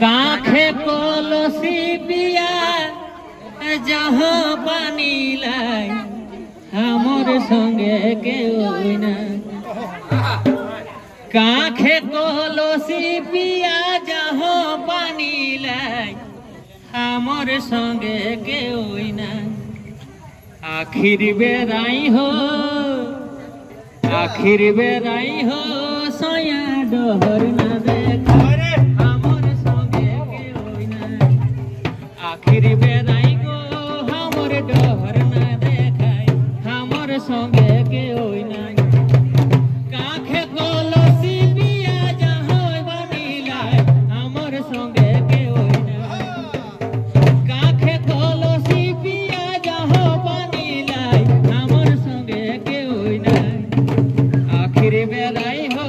কাখে কলসি বিয়া যাহ পানি লাই আমার সঙ্গে কেউ না। কাখে কলসি বিয়া যাহ পানি লাই আমার সঙ্গে কেউ না। আখির বেড়াই হো আখির বেড়াই হো সয়া ডহর না দেখা আমার সঙ্গে কেউ না। আখির বেড়াই গো আমার ডহর না দেখায় আমার সঙ্গে কেউ না। কাখে কলসি বিয়া যাহ বানিলায় আমার সঙ্গে কেউ না। কাখে কলসি বিয়া যাহ বানিলায় আমার সঙ্গে কেউ না। আখির বেড়াই হো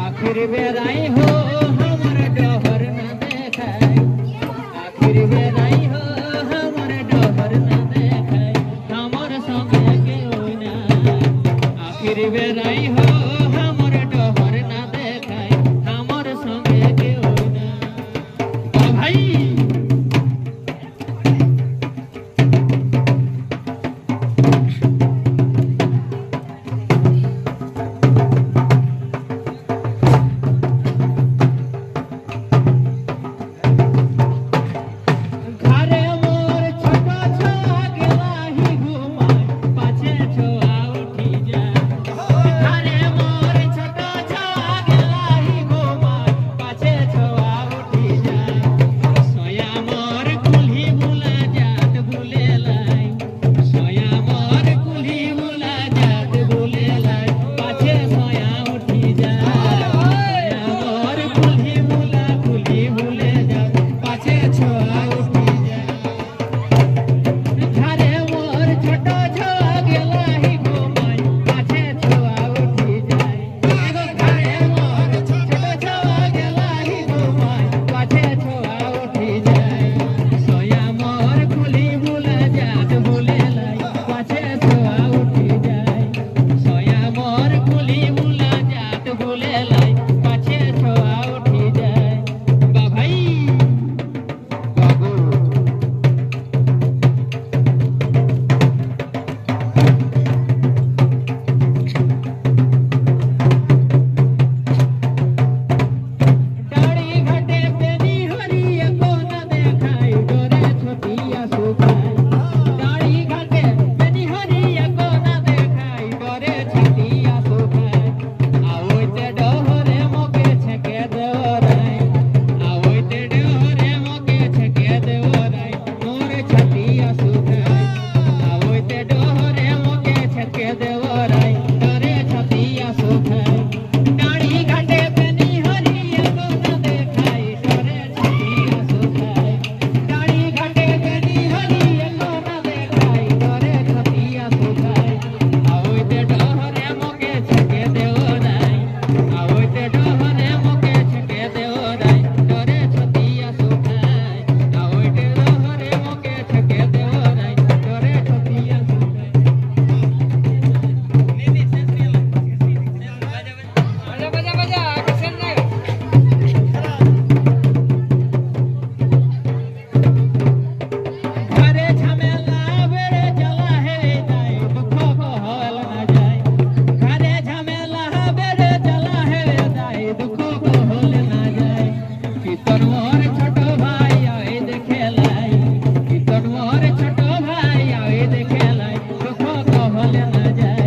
আখির বেড়াই হো আমার ডহর না দেখায়। আখির বেড়াই হো আমার ডহর না দেখায় আমার সঙ্গে কেউ না। আখির বেড়াই হো আমার ডহর না দেখায় আমার সঙ্গে কেউ না। ও ভাই ঘরে মোর ছোট ছোয়া গেলাহি ঘুমায় পাছে ছোয়া উঠি যায়। ঘরে মোর ছোট ছোয়া গেলাহি ঘুমায় পাছে ছোয়া উঠি যায়। সয়া মোর কুলহি বুলা জাত বুলে লাই সয়া মোর কুলহি বুলা জাত বুলে লাই পাছে সয়া উঠি যায়। সয়া মোর কুলহি বুলে জাত পাছে ছোয়া উঠি যায়। ঘরে মোর ছোট ছোয়া গেলাহি ঘুমায় পাছে ছোয়া উঠি যায়। ঘরে মোর ছোট ছোয়া গেলাহি ঘুমায় পাছে ছোয়া উঠি যায়। সয়া মোর কুলি বুলা জাত বুলে লাই পাছে ছোয়া উঠি যায়। সয়া মোর কুলি বুলা জাত বুলে লাই পাছে ছোয়া উঠি যায়। বাভাই ডাড়ি ঘাটে পেনি হরিয়া কোনা দেখাই ডরে ছটিয়া শুকায়। ডাড়ি ঘাটে পেনি হরিয়া কোনা দেখাই ডরে ছটিয়া শুকায়। আওইতে ডহরে মোকে ছেকে দেওরাই আওইতে ডহরে মোকে ছেকে দেওরাই মোর ছটিয়া শুকায়। আওইতে ডহরে মোকে ছেকে দেওরাই ডরে ছটিয়া শুকায়। ডাড়ি ঘাটে পেনি হরিয়া কোনা দেখাই ডরে ছটিয়া শুকায়। ডাড়ি ঘাটে পেনি হরিয়া কোনা দেখাই ডরে ছটিয়া শুকায়। আওইতে ডহরে মোকে ছেকে দেওরাই আওইতে ডহরে মোকে ছেকে দেওরাই ডরে ছটিয়া শুকায়। আওইতে ডহরে মোকে ছেকে দেওরাই ডরে ছটিয়া শুকায়। ঘরে ঝামেলা বেড়ে জ্বালা হেরে যায় দুঃখ কহল না যায়। ঘরে ঝামেলা বেড়ে জ্বালা হেরে যায় দুঃখ কহল না যায়। কীর্তন মোর ছোট ভাই আয় দেখে লাই কীর্তন মোর ছোট ভাই আয় দেখে লাই দুঃখ কহল না যায়।